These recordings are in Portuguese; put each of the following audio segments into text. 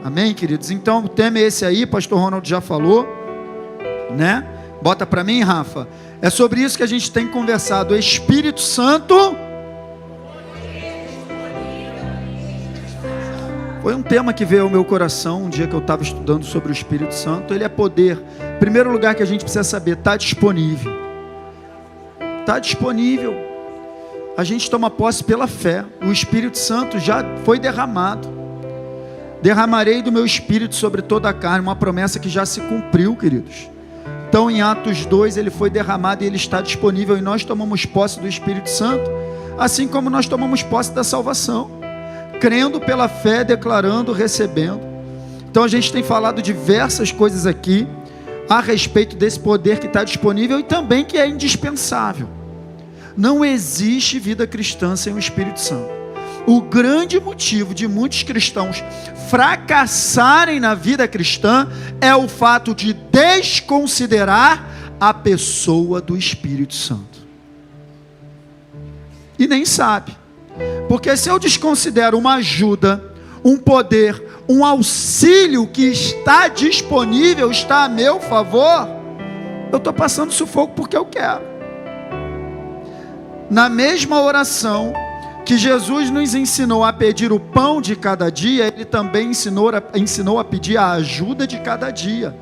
Amém, queridos? Então o tema é esse aí, pastor Ronald já falou, né? Bota para mim, Rafa. É sobre isso que a gente tem conversado. O Espírito Santo foi um tema que veio ao meu coração um dia que eu estava estudando sobre o Espírito Santo. Ele é poder. Primeiro lugar que a gente precisa saber, está disponível. Está disponível. A gente toma posse pela fé. O Espírito Santo já foi derramado. Derramarei do meu Espírito sobre toda a carne. Uma promessa que já se cumpriu, queridos. Então em Atos 2 ele foi derramado e ele está disponível. E nós tomamos posse do Espírito Santo. Assim como nós tomamos posse da salvação. Crendo pela fé, declarando, recebendo. Então a gente tem falado diversas coisas aqui a respeito desse poder que está disponível e também que é indispensável. Não existe vida cristã sem o Espírito Santo. O grande motivo de muitos cristãos fracassarem na vida cristã é o fato de desconsiderar a pessoa do Espírito Santo. E nem sabe. Porque se eu desconsidero uma ajuda, um poder, um auxílio que está disponível, está a meu favor, eu estou passando sufoco porque eu quero. Na mesma oração que Jesus nos ensinou a pedir o pão de cada dia, Ele também ensinou a pedir a ajuda de cada dia.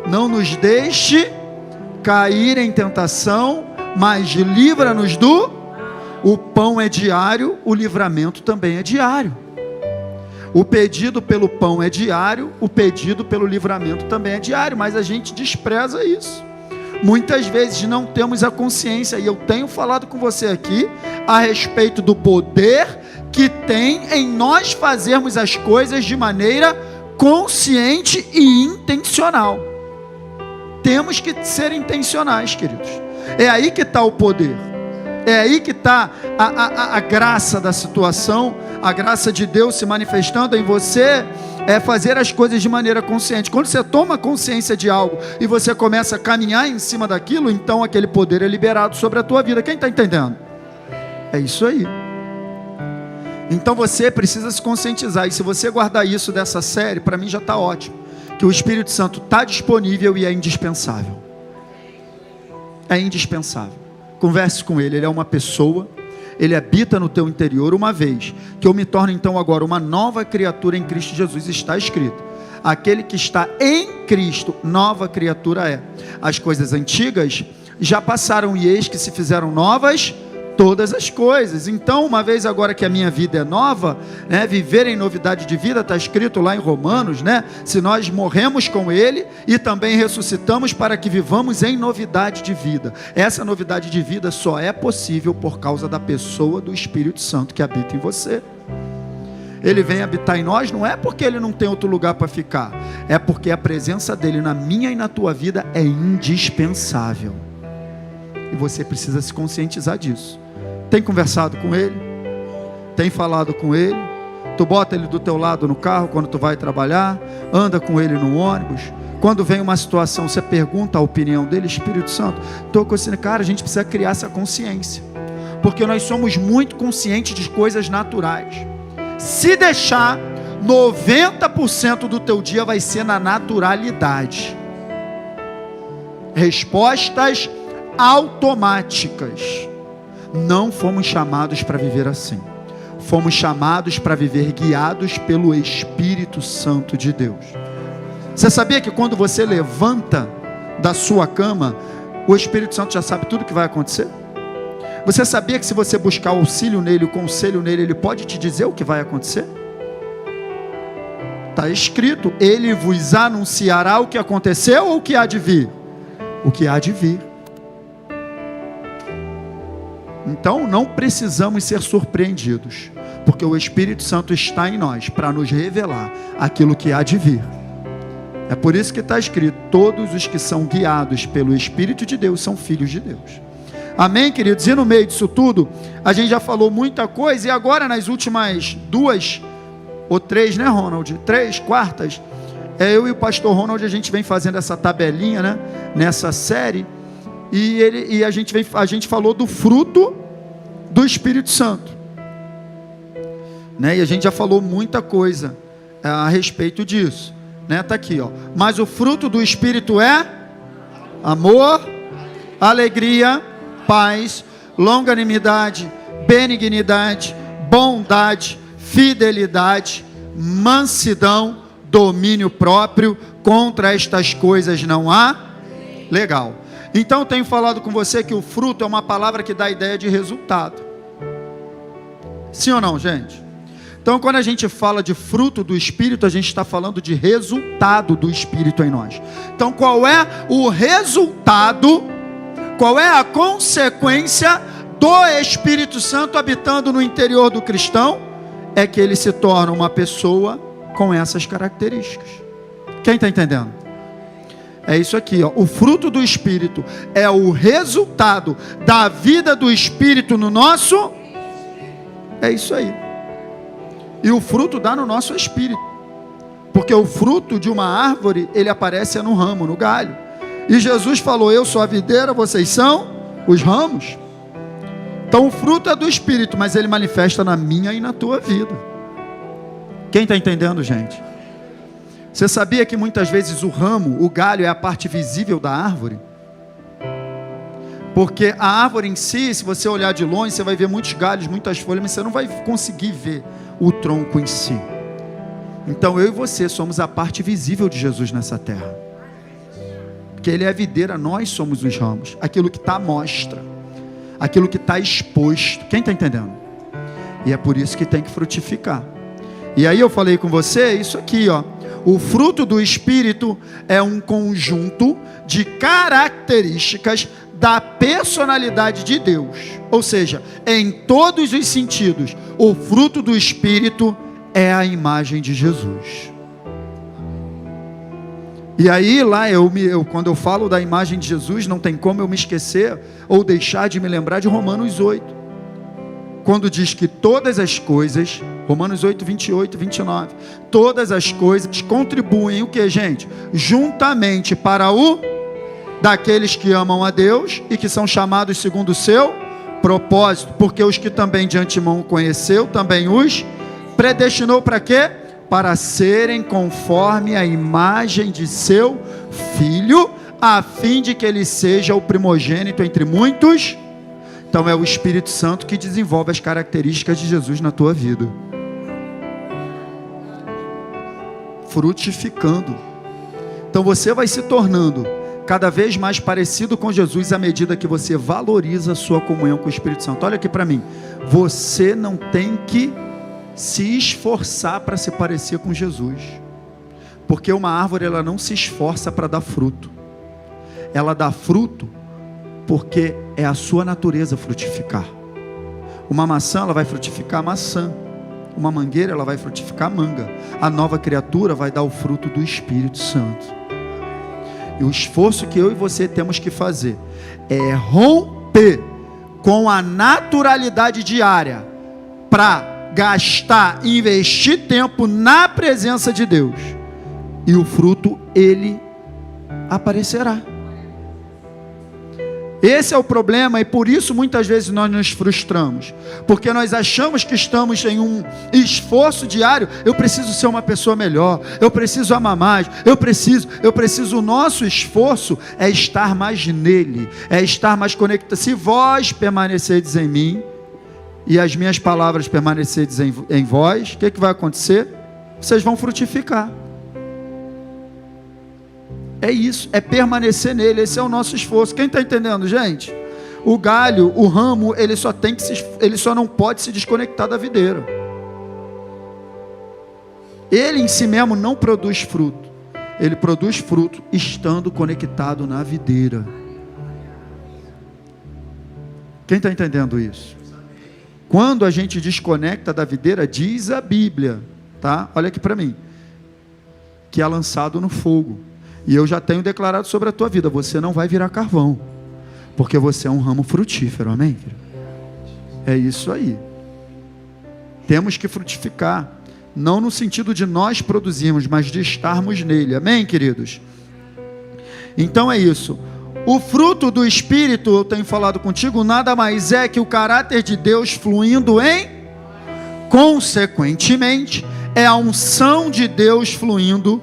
Não nos deixe cair em tentação, mas livra-nos do... O pão é diário, o livramento também é diário. O pedido pelo pão é diário, o pedido pelo livramento também é diário, mas a gente despreza isso. Muitas vezes não temos a consciência, e eu tenho falado com você aqui, a respeito do poder que tem em nós fazermos as coisas de maneira consciente e intencional. Temos que ser intencionais, queridos. É aí que está o poder. É aí que está a graça da situação, a graça de Deus se manifestando em você, é fazer as coisas de maneira consciente. Quando você toma consciência de algo e você começa a caminhar em cima daquilo, então aquele poder é liberado sobre a tua vida. Quem está entendendo? É isso aí. Então você precisa se conscientizar, e se você guardar isso dessa série, para mim já está ótimo, que o Espírito Santo está disponível e é indispensável. É indispensável. Converse com Ele, Ele é uma pessoa, Ele habita no teu interior. Uma vez que eu me torno então agora uma nova criatura em Cristo Jesus, está escrito, aquele que está em Cristo, nova criatura é. As coisas antigas já passaram e eis que se fizeram novas todas as coisas. Então, uma vez agora que a minha vida é nova, né, viver em novidade de vida, está escrito lá em Romanos, né, se nós morremos com Ele e também ressuscitamos para que vivamos em novidade de vida. Essa novidade de vida só é possível por causa da pessoa do Espírito Santo que habita em você. Ele vem habitar em nós, não é porque Ele não tem outro lugar para ficar, é porque a presença dEle na minha e na tua vida é indispensável. E você precisa se conscientizar disso. Tem conversado com Ele? Tem falado com Ele? Tu bota Ele do teu lado no carro quando tu vai trabalhar? Anda com Ele no ônibus? Quando vem uma situação, você pergunta a opinião dEle? Espírito Santo, estou consciente. Cara, a gente precisa criar essa consciência, porque nós somos muito conscientes de coisas naturais. Se deixar, 90% do teu dia vai ser na naturalidade. Respostas automáticas. Não fomos chamados para viver assim. Fomos chamados para viver guiados pelo Espírito Santo de Deus. Você sabia que quando você levanta da sua cama, o Espírito Santo já sabe tudo o que vai acontecer? Você sabia que se você buscar auxílio nele, o conselho nele, ele pode te dizer o que vai acontecer? Está escrito, Ele vos anunciará o que aconteceu ou o que há de vir? O que há de vir. Então não precisamos ser surpreendidos, porque o Espírito Santo está em nós para nos revelar aquilo que há de vir. É por isso que está escrito, todos os que são guiados pelo Espírito de Deus são filhos de Deus. Amém, queridos? E no meio disso tudo, a gente já falou muita coisa, e agora nas últimas 2 ou 3, né, Ronald? 3 quartas, eu e o pastor Ronald, a gente vem fazendo essa tabelinha, né, nessa série, e a gente falou do fruto do Espírito Santo, né? E a gente já falou muita coisa a respeito disso, né? Tá aqui, ó. Mas o fruto do Espírito é amor, alegria, paz, longanimidade, benignidade, bondade, fidelidade, mansidão, domínio próprio. Contra estas coisas não há. Legal. Então eu tenho falado com você que o fruto é uma palavra que dá ideia de resultado. Sim ou não, gente? Então quando a gente fala de fruto do Espírito, a gente está falando de resultado do Espírito em nós. Então qual é o resultado, qual é a consequência do Espírito Santo habitando no interior do cristão? É que ele se torna uma pessoa com essas características. Quem está entendendo? É isso aqui, ó. O fruto do Espírito é o resultado da vida do Espírito no nosso. É isso aí. E o fruto dá no nosso espírito. Porque o fruto de uma árvore, ele aparece no ramo, no galho. E Jesus falou: eu sou a videira, vocês são os ramos. Então o fruto é do Espírito, mas ele manifesta na minha e na tua vida. Quem está entendendo, gente? Você sabia que muitas vezes o ramo, o galho, é a parte visível da árvore? Porque a árvore em si, se você olhar de longe, você vai ver muitos galhos, muitas folhas, mas você não vai conseguir ver o tronco em si. Então eu e você somos a parte visível de Jesus nessa terra. Porque ele é a videira, nós somos os ramos. Aquilo que está à mostra, aquilo que está exposto. Quem está entendendo? E é por isso que tem que frutificar. E aí eu falei com você isso aqui, ó. O fruto do Espírito é um conjunto de características da personalidade de Deus. Ou seja, em todos os sentidos, o fruto do Espírito é a imagem de Jesus. E aí lá, quando eu falo da imagem de Jesus, não tem como eu me esquecer ou deixar de me lembrar de Romanos 8. Quando diz que todas as coisas, Romanos 8, 28, 29, todas as coisas contribuem o que, gente? Juntamente para o daqueles que amam a Deus e que são chamados segundo o seu propósito, porque os que também de antemão conheceu, também os predestinou para quê? Para serem conforme a imagem de seu Filho, a fim de que ele seja o primogênito entre muitos. Então é o Espírito Santo que desenvolve as características de Jesus na tua vida. Frutificando. Então você vai se tornando cada vez mais parecido com Jesus à medida que você valoriza a sua comunhão com o Espírito Santo. Olha aqui para mim. Você não tem que se esforçar para se parecer com Jesus. Porque uma árvore, ela não se esforça para dar fruto. Ela dá fruto porque é a sua natureza frutificar. Uma maçã, ela vai frutificar maçã. Uma mangueira, ela vai frutificar manga. A nova criatura vai dar o fruto do Espírito Santo. E o esforço que eu e você temos que fazer é romper com a naturalidade diária para gastar, investir tempo na presença de Deus. E o fruto, ele aparecerá. Esse é o problema, e por isso muitas vezes nós nos frustramos, porque nós achamos que estamos em um esforço diário. Eu preciso ser uma pessoa melhor, eu preciso amar mais, eu preciso. O nosso esforço é estar mais nele, é estar mais conectado. Se vós permanecerdes em mim e as minhas palavras permanecerdes em vós, o que vai acontecer? Vocês vão frutificar. É isso, é permanecer nele. Esse é o nosso esforço. Quem está entendendo, gente? O galho, o ramo, ele só não pode se desconectar da videira. Ele em si mesmo não produz fruto. Ele produz fruto estando conectado na videira. Quem está entendendo isso? Quando a gente desconecta da videira, diz a Bíblia, tá? Olha aqui para mim, que é lançado no fogo. E eu já tenho declarado sobre a tua vida: você não vai virar carvão, porque você é um ramo frutífero, amém? É isso aí. Temos que frutificar, não no sentido de nós produzirmos, mas de estarmos nele, amém, queridos? Então é isso. O fruto do Espírito, eu tenho falado contigo, nada mais é que o caráter de Deus fluindo consequentemente, é a unção de Deus fluindo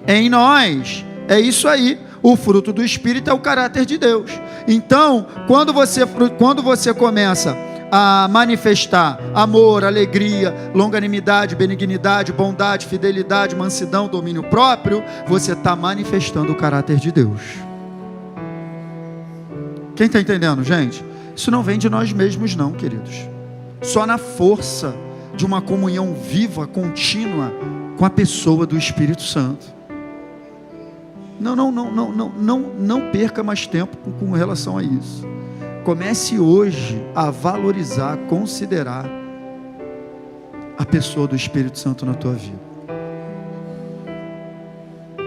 em nós. É isso aí. O fruto do Espírito é o caráter de Deus. Então, quando você começa a manifestar amor, alegria, longanimidade, benignidade, bondade, fidelidade, mansidão, domínio próprio, você está manifestando o caráter de Deus. Quem está entendendo, gente? Isso não vem de nós mesmos não, queridos. Só na força de uma comunhão viva, contínua com a pessoa do Espírito Santo. Não perca mais tempo com relação a isso. Comece hoje a valorizar, a considerar a pessoa do Espírito Santo na tua vida.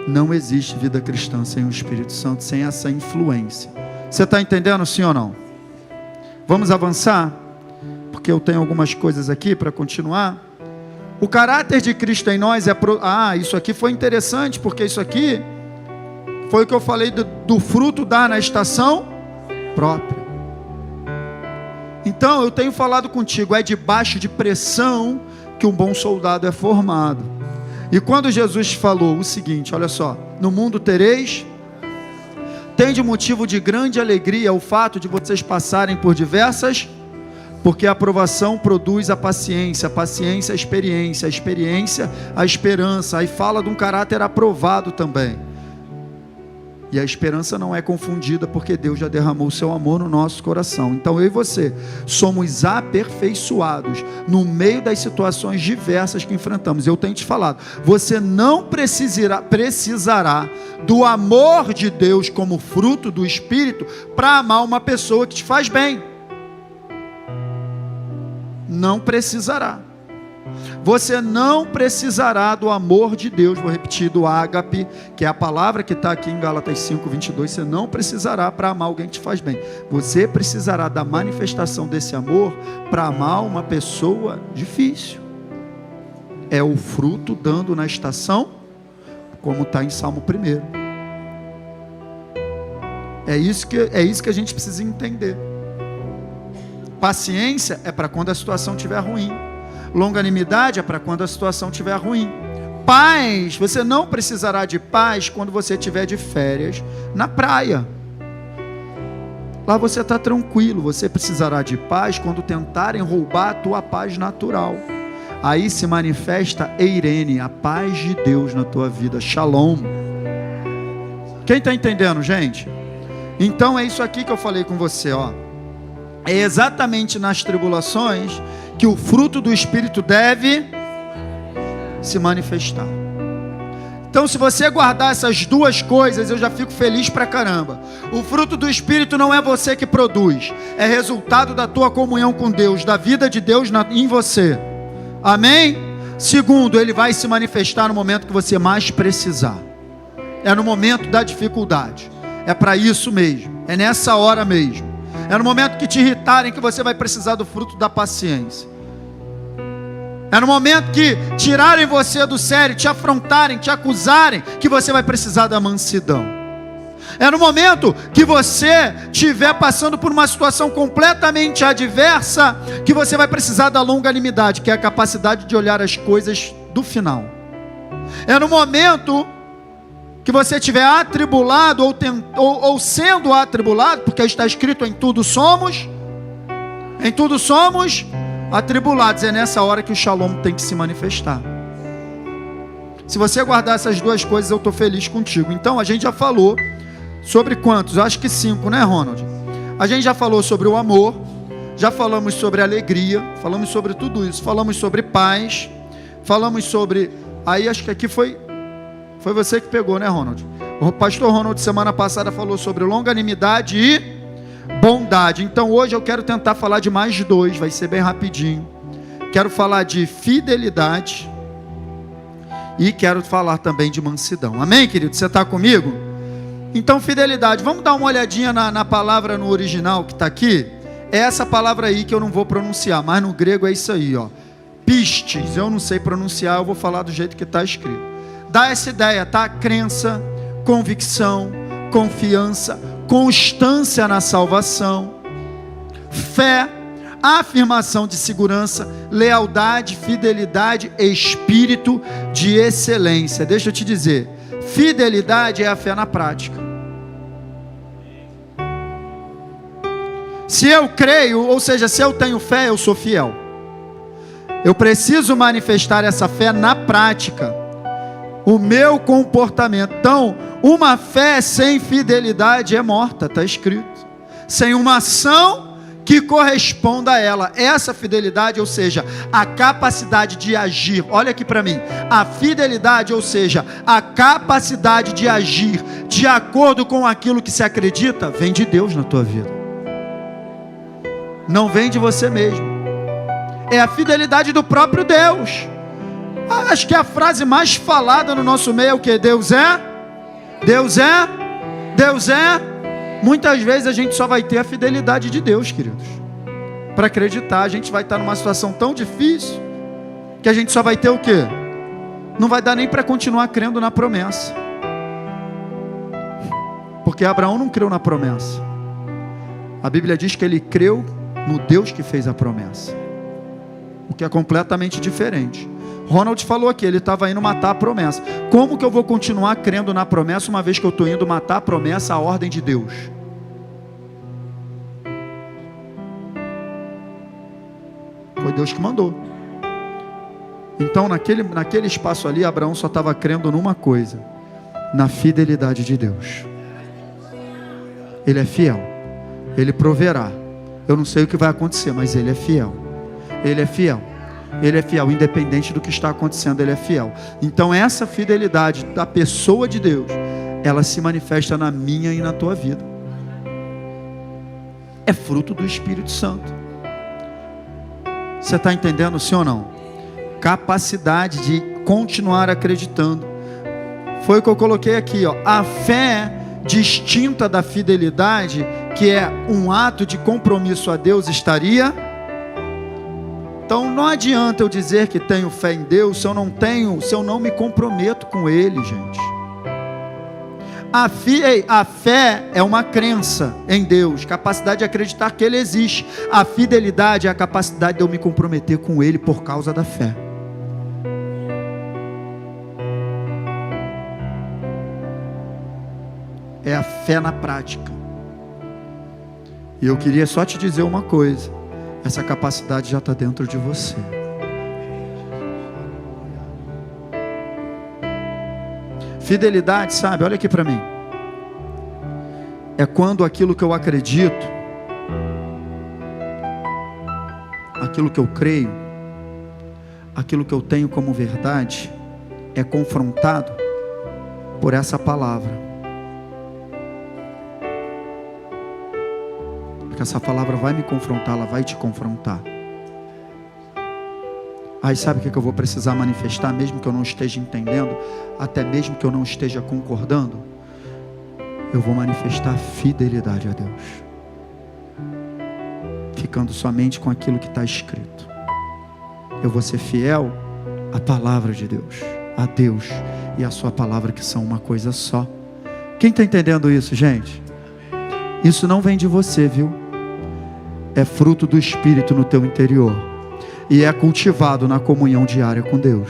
Não existe vida cristã sem o Espírito Santo, sem essa influência. Você está entendendo, sim ou não? Vamos avançar? Porque eu tenho algumas coisas aqui para continuar. O caráter de Cristo em nós é... isso aqui foi interessante, porque isso aqui foi o que eu falei do fruto dar na estação própria. Então, eu tenho falado contigo, é debaixo de pressão que um bom soldado é formado. E quando Jesus falou o seguinte, olha só, no mundo tereis, tende motivo de grande alegria o fato de vocês passarem por diversas, porque a aprovação produz a paciência a experiência, a experiência a esperança, aí fala de um caráter aprovado também. E a esperança não é confundida, porque Deus já derramou o seu amor no nosso coração. Então eu e você somos aperfeiçoados no meio das situações diversas que enfrentamos. Eu tenho te falado, você não precisará do amor de Deus como fruto do Espírito para amar uma pessoa que te faz bem. Não precisará. Você não precisará do amor de Deus, vou repetir, do ágape, que é a palavra que está aqui em Gálatas 5:22, você não precisará para amar alguém que te faz bem. Você precisará da manifestação desse amor para amar uma pessoa difícil. É o fruto dando na estação, como está em Salmo 1. É isso que a gente precisa entender. Paciência é para quando a situação estiver ruim. Longanimidade é para quando a situação estiver ruim. Paz, você não precisará de paz quando você estiver de férias na praia. Lá você está tranquilo. Você precisará de paz quando tentarem roubar a tua paz natural. Aí se manifesta Eirene, a paz de Deus na tua vida. Shalom. Quem está entendendo, gente? Então é isso aqui que eu falei com você, ó. É exatamente nas tribulações que o fruto do Espírito deve se manifestar. Então, se você guardar essas duas coisas, eu já fico feliz pra caramba. O fruto do Espírito não é você que produz, é resultado da tua comunhão com Deus, da vida de Deus em você. Amém? Segundo, ele vai se manifestar no momento que você mais precisar. É no momento da dificuldade. É para isso mesmo. É nessa hora mesmo. É no momento que te irritarem que você vai precisar do fruto da paciência. É no momento que tirarem você do sério, te afrontarem, te acusarem, que você vai precisar da mansidão. É no momento que você estiver passando por uma situação completamente adversa, que você vai precisar da longanimidade, que é a capacidade de olhar as coisas do final. É no momento que você estiver atribulado ou sendo atribulado, porque está escrito em tudo somos atribulados. É nessa hora que o shalom tem que se manifestar. Se você guardar essas duas coisas, eu estou feliz contigo. Então a gente já falou sobre quantos? Eu acho que 5, né, Ronald? A gente já falou sobre o amor, já falamos sobre alegria, falamos sobre tudo isso, falamos sobre paz, falamos sobre... Aí acho que aqui foi você que pegou, né, Ronald? O pastor Ronald semana passada falou sobre longanimidade e bondade. Então hoje eu quero tentar falar de mais 2, vai ser bem rapidinho. Quero falar de fidelidade e quero falar também de mansidão. Amém, querido? Você está comigo? Então, fidelidade. Vamos dar uma olhadinha na palavra no original que está aqui. É essa palavra aí que eu não vou pronunciar, mas no grego é isso aí, ó. Pistes. Eu não sei pronunciar, eu vou falar do jeito que está escrito. Dá essa ideia, tá? Crença, convicção, confiança, constância na salvação, fé, afirmação de segurança, lealdade, fidelidade, espírito de excelência. Deixa eu te dizer, fidelidade é a fé na prática. Se eu creio, ou seja, se eu tenho fé, eu sou fiel. Eu preciso manifestar essa fé na prática, o meu comportamento. Então, uma fé sem fidelidade é morta, está escrito. Sem uma ação que corresponda a ela. Essa fidelidade, ou seja, a capacidade de agir. Olha aqui para mim. A fidelidade, ou seja, a capacidade de agir de acordo com aquilo que se acredita, vem de Deus na tua vida. Não vem de você mesmo. É a fidelidade do próprio Deus. Acho que a frase mais falada no nosso meio é o que? Deus é? Deus é? Deus é? Muitas vezes a gente só vai ter a fidelidade de Deus, queridos. Para acreditar, a gente vai estar numa situação tão difícil que a gente só vai ter o quê? Não vai dar nem para continuar crendo na promessa. Porque Abraão não creu na promessa. A Bíblia diz que ele creu no Deus que fez a promessa, o que é completamente diferente. Ronald falou aqui, ele estava indo matar a promessa. Como que eu vou continuar crendo na promessa, uma vez que eu estou indo matar a promessa, a ordem de Deus? Foi Deus que mandou. Então naquele espaço ali, Abraão só estava crendo numa coisa, na fidelidade de Deus. Ele é fiel, Ele proverá. Eu não sei o que vai acontecer, mas Ele é fiel. Ele é fiel. Ele é fiel, independente do que está acontecendo, Ele é fiel. Então essa fidelidade da pessoa de Deus, ela se manifesta na minha e na tua vida. É fruto do Espírito Santo. Você está entendendo, sim ou não? Capacidade de continuar acreditando. Foi o que eu coloquei aqui, ó. A fé distinta da fidelidade, que é um ato de compromisso a Deus, estaria. Então não adianta eu dizer que tenho fé em Deus se eu não me comprometo com Ele, gente. A fé é uma crença em Deus, capacidade de acreditar que Ele existe. A fidelidade é a capacidade de eu me comprometer com Ele por causa da fé. É a fé na prática. E eu queria só te dizer uma coisa: essa capacidade já está dentro de você. Fidelidade, sabe, olha aqui para mim, é quando aquilo que eu acredito, aquilo que eu creio, aquilo que eu tenho como verdade, é confrontado por essa palavra. Porque essa palavra vai me confrontar, ela vai te confrontar. Aí sabe o que eu vou precisar manifestar, mesmo que eu não esteja entendendo, até mesmo que eu não esteja concordando? Eu vou manifestar fidelidade a Deus, ficando somente com aquilo que está escrito. Eu vou ser fiel à palavra de Deus, a Deus e a sua palavra, que são uma coisa só. Quem está entendendo isso, gente? Isso não vem de você, viu? É fruto do Espírito no teu interior, e é cultivado na comunhão diária com Deus.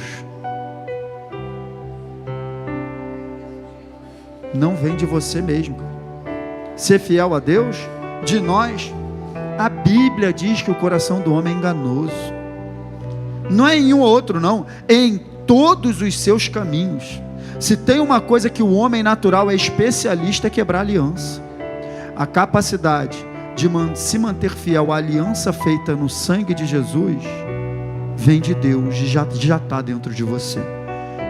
Não vem de você mesmo. Ser fiel a Deus, de nós, a Bíblia diz que o coração do homem é enganoso. Não é em um ou outro, não, é em todos os seus caminhos. Se tem uma coisa que o homem natural é especialista, é quebrar aliança. A capacidade de se manter fiel à aliança feita no sangue de Jesus vem de Deus, e já está dentro de você.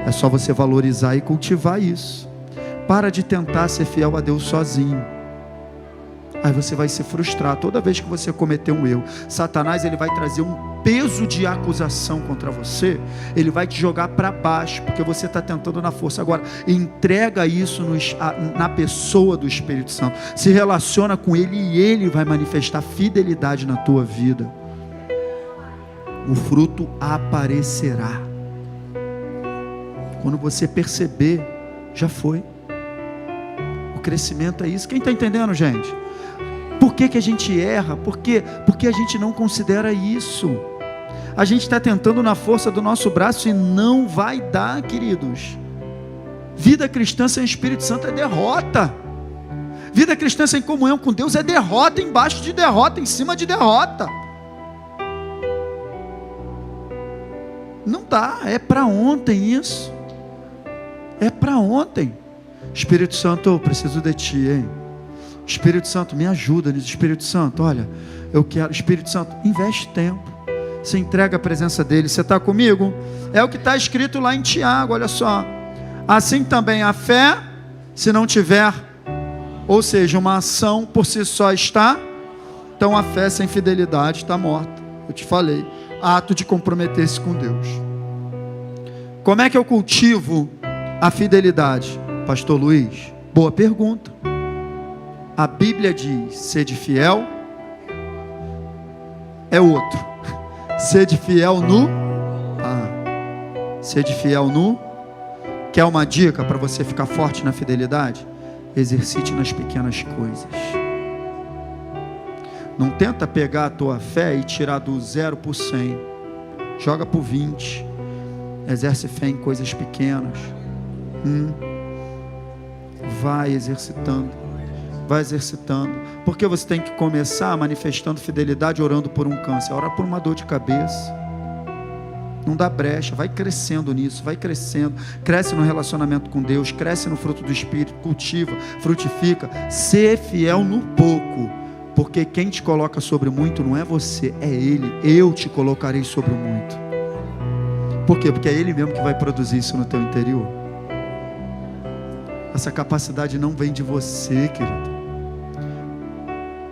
É só você valorizar e cultivar isso. Para de tentar ser fiel a Deus sozinho. Aí você vai se frustrar toda vez que você cometer um erro. Satanás, ele vai trazer um peso de acusação contra você. Ele vai te jogar para baixo, porque você está tentando na força. Agora, entrega isso na pessoa do Espírito Santo. Se relaciona com Ele, e Ele vai manifestar fidelidade na tua vida. O fruto aparecerá. Quando você perceber, já foi. O crescimento é isso. Quem está entendendo, gente? Por que a gente erra? Porque a gente não considera isso. A gente está tentando na força do nosso braço e não vai dar, queridos. Vida cristã sem Espírito Santo é derrota. Vida cristã sem comunhão com Deus é derrota embaixo de derrota, em cima de derrota. Não dá, é para ontem isso. É para ontem. Espírito Santo, eu preciso de Ti, hein? Espírito Santo, me ajuda nisso. Espírito Santo, olha, eu quero. Espírito Santo, investe tempo. Você entrega a presença dEle. Você está comigo? É o que está escrito lá em Tiago, olha só. Assim também a fé, se não tiver, ou seja, uma ação por si só está, então a fé sem fidelidade está morta. Eu te falei, ato de comprometer-se com Deus. Como é que eu cultivo a fidelidade? Pastor Luiz, boa pergunta. A Bíblia diz, sede fiel, é outro. Sede fiel no... sede fiel no... Quer uma dica para você ficar forte na fidelidade? Exercite nas pequenas coisas. Não tenta pegar a tua fé e tirar do 0 para o 100. Joga para o 20. Exerce fé em coisas pequenas. Vai exercitando. Vai exercitando. Porque você tem que começar manifestando fidelidade orando por um câncer. Ora por uma dor de cabeça. Não dá brecha, vai crescendo nisso, vai crescendo, cresce no relacionamento com Deus, cresce no fruto do Espírito, cultiva, frutifica, ser fiel no pouco, porque quem te coloca sobre muito não é você, é Ele. Eu te colocarei sobre o muito. Por quê? Porque é Ele mesmo que vai produzir isso no teu interior. Essa capacidade não vem de você, querido.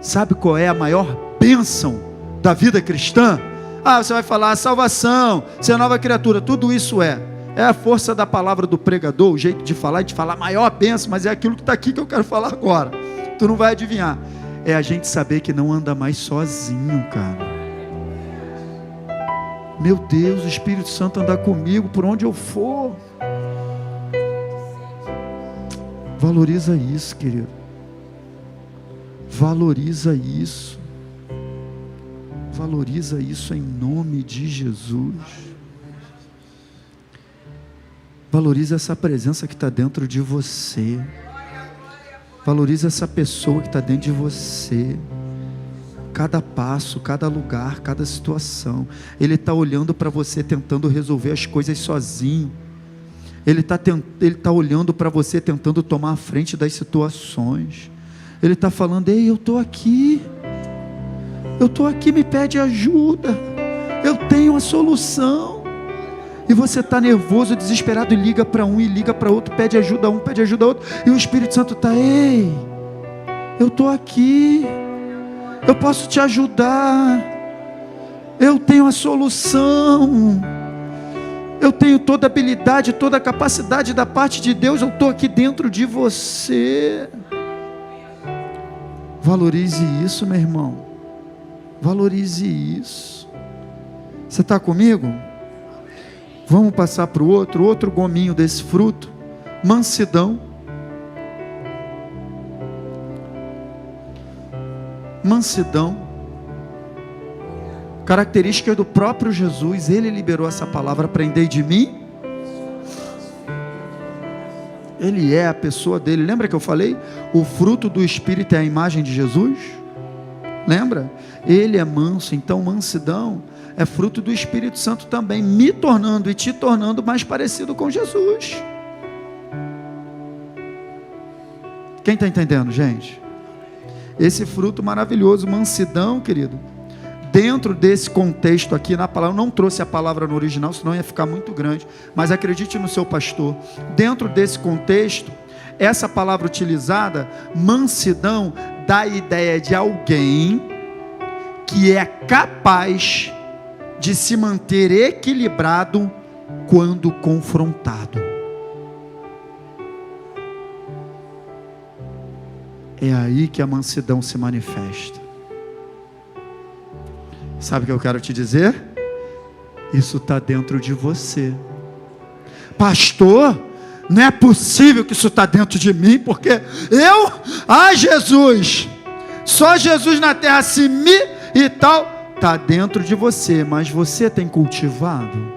Sabe qual é a maior bênção da vida cristã? Você vai falar salvação, ser nova criatura, tudo isso é a força da palavra do pregador, o jeito de falar e de falar, maior bênção, mas é aquilo que está aqui que eu quero falar agora, tu não vai adivinhar, é a gente saber que não anda mais sozinho, cara. Meu Deus, o Espírito Santo andar comigo por onde eu for. Valoriza isso, querido, valoriza isso. Valoriza isso em nome de Jesus. Valoriza essa presença que está dentro de você. Valoriza essa pessoa que está dentro de você. Cada passo, cada lugar, cada situação. Ele está olhando para você, tentando resolver as coisas sozinho. Ele está olhando para você, tentando tomar a frente das situações. Ele está falando, ei, eu estou aqui. Eu estou aqui, me pede ajuda. Eu tenho a solução. E você está nervoso, desesperado, e liga para um, e liga para outro, pede ajuda a um, pede ajuda a outro. E o Espírito Santo está, ei, eu estou aqui. Eu posso te ajudar. Eu tenho a solução. Eu tenho toda a habilidade, toda a capacidade da parte de Deus. Eu estou aqui dentro de você. Valorize isso, meu irmão. Valorize isso. Você está comigo? Vamos passar para o outro gominho desse fruto. Mansidão. Mansidão. Característica do próprio Jesus. Ele liberou essa palavra, aprendei de mim. Ele é a pessoa dele. Lembra que eu falei? O fruto do Espírito é a imagem de Jesus? Lembra? Ele é manso, então mansidão é fruto do Espírito Santo também, me tornando e te tornando mais parecido com Jesus. Quem está entendendo, gente? Esse fruto maravilhoso, mansidão, querido, dentro desse contexto aqui na palavra, eu não trouxe a palavra no original, senão ia ficar muito grande, mas acredite no seu pastor, dentro desse contexto, essa palavra utilizada, mansidão, dá a ideia de alguém que é capaz de se manter equilibrado quando confrontado. É aí que a mansidão se manifesta. Sabe o que eu quero te dizer? Isso está dentro de você. Pastor, não é possível que isso está dentro de mim, porque Jesus, só Jesus na terra, se me e tal, está dentro de você, mas você tem cultivado?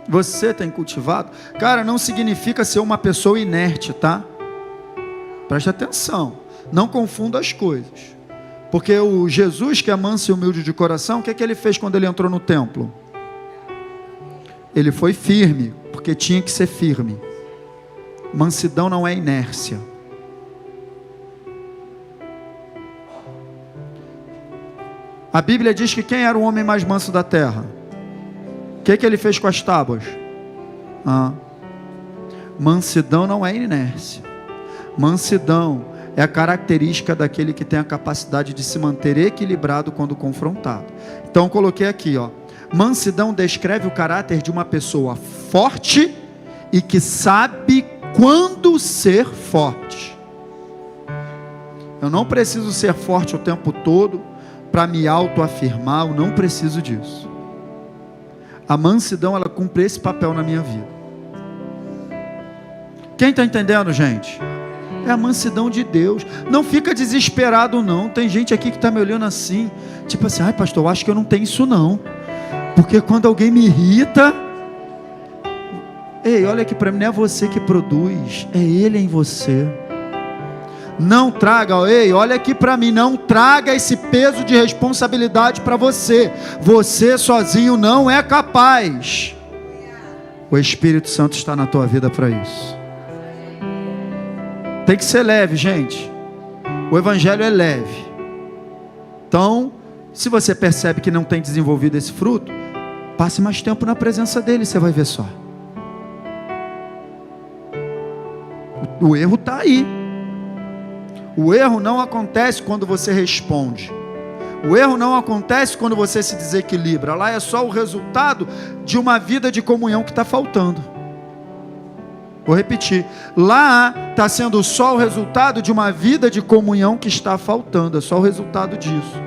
Você tem cultivado? Cara, não significa ser uma pessoa inerte, tá? Preste atenção, não confunda as coisas. Porque o Jesus, que é manso e humilde de coração, o que é que ele fez quando ele entrou no templo? Ele foi firme, porque tinha que ser firme. Mansidão não é inércia. A Bíblia diz que quem era o homem mais manso da terra? O que é que ele fez com as tábuas? Mansidão não é inércia. Mansidão é a característica daquele que tem a capacidade de se manter equilibrado quando confrontado. Então eu coloquei aqui, mansidão descreve o caráter de uma pessoa forte e que sabe quando ser forte. Eu não preciso ser forte o tempo todo para me autoafirmar, eu não preciso disso. A mansidão, ela cumpre esse papel na minha vida. Quem está entendendo, gente? É a mansidão de Deus. Não fica desesperado não. Tem gente aqui que está me olhando assim, tipo assim, ai pastor, eu acho que eu não tenho isso não, porque quando alguém me irrita, ei, olha aqui para mim, não é você que produz, é Ele em você. Não traga, ei, olha aqui para mim, não traga esse peso de responsabilidade para você. Você sozinho não é capaz. O Espírito Santo está na tua vida para isso. Tem que ser leve, gente. O Evangelho é leve. Então, se você percebe que não tem desenvolvido esse fruto, passe mais tempo na presença dele, você vai ver só. O erro está aí. O erro não acontece quando você responde. O erro não acontece quando você se desequilibra. Lá é só o resultado de uma vida de comunhão que está faltando. Vou repetir. Lá está sendo só o resultado de uma vida de comunhão que está faltando. É só o resultado disso.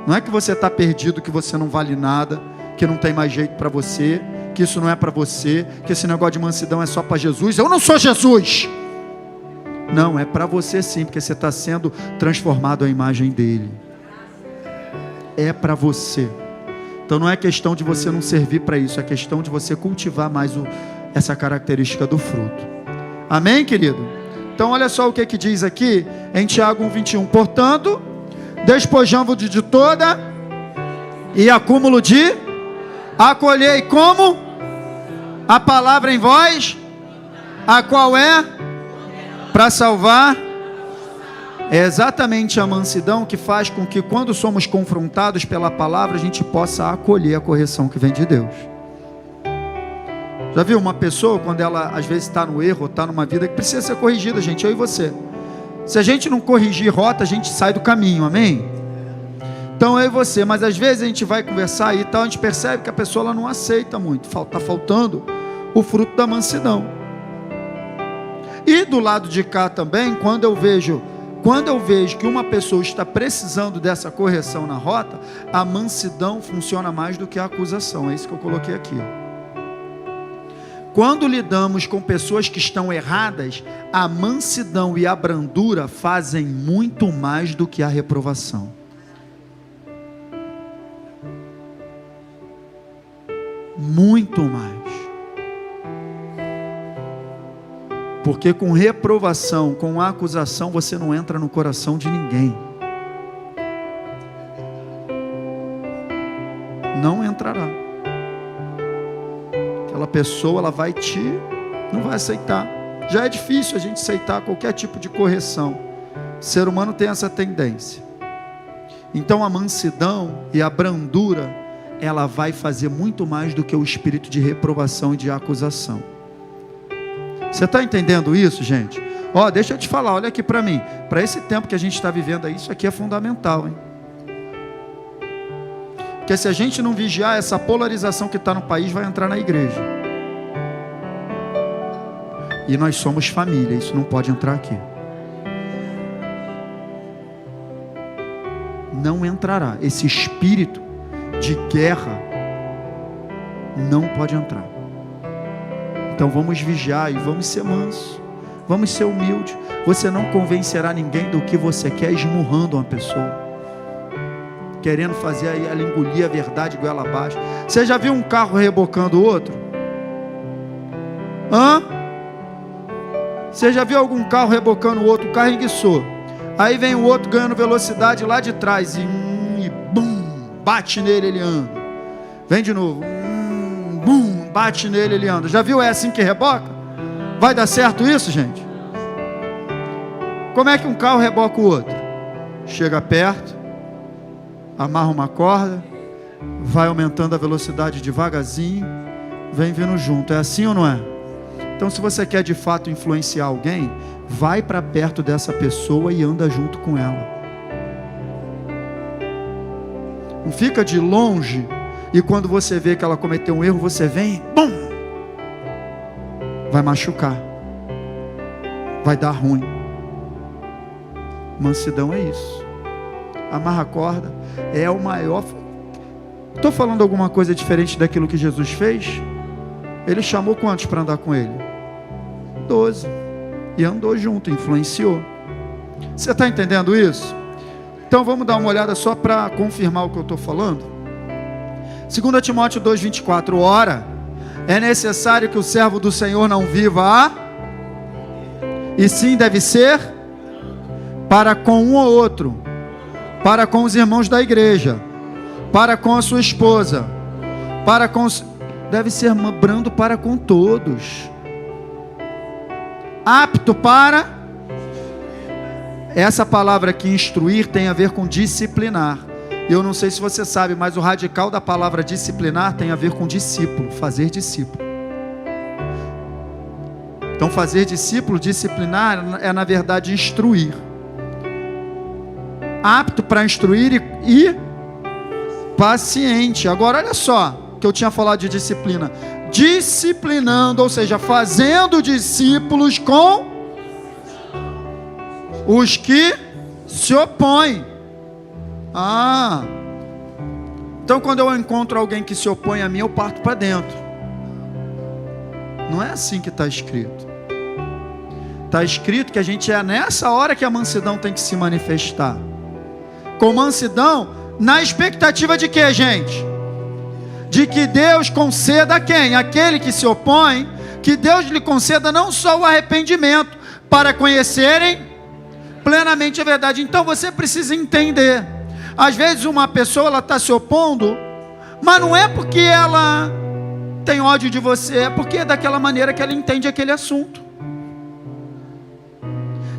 Não é que você está perdido, que você não vale nada, que não tem mais jeito para você, que isso não é para você, que esse negócio de mansidão é só para Jesus. Eu não sou Jesus. Não, é para você sim, porque você está sendo transformado à imagem dele. É para você. Então não é questão de você não servir para isso, é questão de você cultivar mais essa característica do fruto. Amém, querido? Então olha só o que diz aqui em Tiago 1:21. Portanto, despojando de toda e acúmulo de, acolhei como? A palavra em vós, a qual é? Para salvar. É exatamente a mansidão que faz com que quando somos confrontados pela palavra, a gente possa acolher a correção que vem de Deus. Já viu uma pessoa quando ela às vezes está no erro, está numa vida que precisa ser corrigida, gente, eu e você. Se a gente não corrigir rota, a gente sai do caminho, amém? Então eu e você, mas às vezes a gente vai conversar e tal, a gente percebe que a pessoa ela não aceita muito, está faltando o fruto da mansidão. E do lado de cá também, quando eu vejo que uma pessoa está precisando dessa correção na rota, a mansidão funciona mais do que a acusação. É isso que eu coloquei aqui. Quando lidamos com pessoas que estão erradas, a mansidão e a brandura fazem muito mais do que a reprovação. Muito mais. Porque com reprovação, com acusação, você não entra no coração de ninguém. Não entrará. Aquela pessoa, ela não vai aceitar. Já é difícil a gente aceitar qualquer tipo de correção. O ser humano tem essa tendência. Então a mansidão e a brandura, ela vai fazer muito mais do que o espírito de reprovação e de acusação. Você está entendendo isso, gente? Deixa eu te falar, olha aqui para mim. Para esse tempo que a gente está vivendo aí, isso aqui é fundamental, hein? Porque se a gente não vigiar, essa polarização que está no país vai entrar na igreja. E nós somos família, isso não pode entrar aqui. Não entrará. Esse espírito de guerra não pode entrar. Então vamos vigiar e vamos ser mansos, vamos ser humildes. Você não convencerá ninguém do que você quer esmurrando uma pessoa, querendo fazer aí ela engolir a verdade goela abaixo. Você já viu um carro rebocando o outro? Você já viu algum carro rebocando o outro? O carro enguiçou, aí vem o outro ganhando velocidade lá de trás e bum, bate nele, ele anda. Vem de novo, bum, bate nele, ele anda. Já viu? É assim que reboca? Vai dar certo isso, gente? Como é que um carro reboca o outro? Chega perto, amarra uma corda, vai aumentando a velocidade devagarzinho, vem vindo junto. É assim ou não é? Então, se você quer de fato influenciar alguém, vai para perto dessa pessoa e anda junto com ela. Não fica de longe e quando você vê que ela cometeu um erro, você vem, bum! Vai machucar, vai dar ruim. Mansidão é isso. Amarra a corda, é o maior. Estou falando alguma coisa diferente daquilo que Jesus fez? Ele chamou quantos para andar com ele? 12. E andou junto, influenciou. Você está entendendo isso? Então vamos dar uma olhada só para confirmar o que eu estou falando. 2 Timóteo 2,24. Ora, é necessário que o servo do Senhor não viva e sim deve ser para com um ou outro, para com os irmãos da igreja, para com a sua esposa, para com os... deve ser brando para com todos, apto para... Essa palavra aqui, instruir, tem a ver com disciplinar. Eu não sei se você sabe, mas o radical da palavra disciplinar tem a ver com discípulo, fazer discípulo. Então fazer discípulo, disciplinar, é na verdade instruir. Apto para instruir e paciente. Agora olha só, que eu tinha falado de disciplina. Disciplinando, ou seja, fazendo discípulos com os que se opõem. Então quando eu encontro alguém que se opõe a mim, eu parto para dentro. Não é assim que está escrito. Está escrito que a gente é nessa hora que a mansidão tem que se manifestar. Com mansidão, na expectativa de quê, gente? De que Deus conceda a quem? Aquele que se opõe, que Deus lhe conceda não só o arrependimento, para conhecerem plenamente a verdade. Então você precisa entender. Às vezes uma pessoa ela está se opondo, mas não é porque ela tem ódio de você, é porque é daquela maneira que ela entende aquele assunto.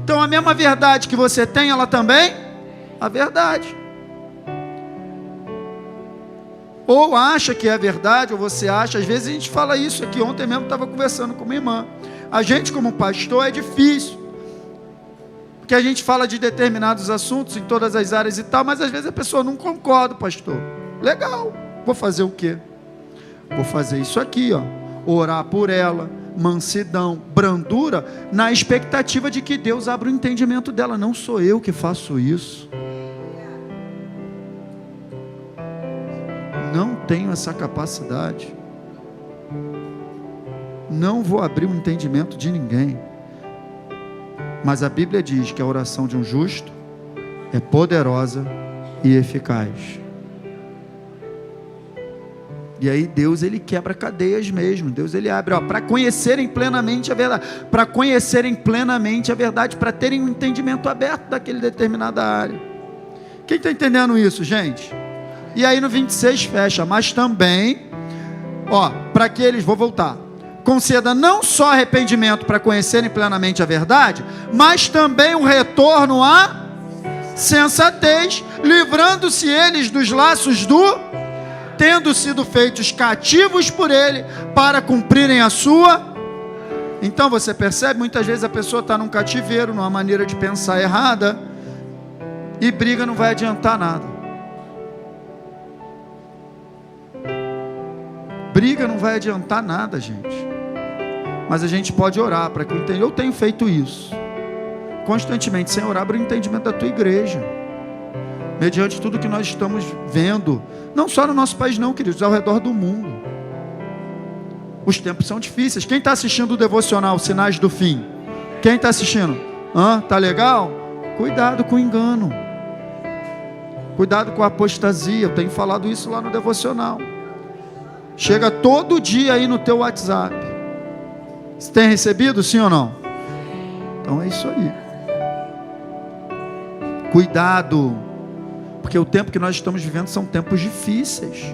Então a mesma verdade que você tem, ela também a verdade. Ou acha que é verdade, ou você acha. Às vezes a gente fala isso aqui. Ontem mesmo estava conversando com uma irmã. A gente como pastor é difícil, porque a gente fala de determinados assuntos em todas as áreas e tal, mas às vezes a pessoa não concorda, pastor. Legal, vou fazer o quê? Vou fazer isso aqui, ó. Orar por ela, mansidão, brandura, na expectativa de que Deus abra o entendimento dela. Não sou eu que faço isso. Não tenho essa capacidade. Não vou abrir o entendimento de ninguém. Mas a Bíblia diz que a oração de um justo é poderosa e eficaz. E aí Deus, ele quebra cadeias mesmo. Deus, ele abre, para conhecerem plenamente a verdade. Para conhecerem plenamente a verdade, para terem um entendimento aberto daquele determinada área. Quem está entendendo isso, gente? E aí no 26 fecha, mas também, para que eles, vou voltar, conceda não só arrependimento para conhecerem plenamente a verdade, mas também um retorno à sensatez, livrando-se eles dos laços tendo sido feitos cativos por ele, para cumprirem a sua. Então você percebe, muitas vezes a pessoa está num cativeiro, numa maneira de pensar errada, e briga não vai adiantar nada. Briga não vai adiantar nada, gente. Mas a gente pode orar para que eu entenda. Eu tenho feito isso constantemente, sem orar para o entendimento da tua igreja, mediante tudo que nós estamos vendo, não só no nosso país não, queridos, ao redor do mundo. Os tempos são difíceis. Quem está assistindo o devocional Sinais do Fim? Quem está assistindo? Tá legal? Cuidado com o engano. Cuidado com a apostasia. Eu tenho falado isso lá no devocional. Chega todo dia aí no teu WhatsApp. Você tem recebido, sim ou não? Então é isso aí. Cuidado. Porque o tempo que nós estamos vivendo são tempos difíceis.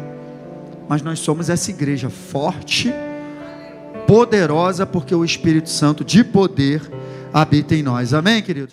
Mas nós somos essa igreja forte, poderosa, porque o Espírito Santo de poder habita em nós. Amém, queridos?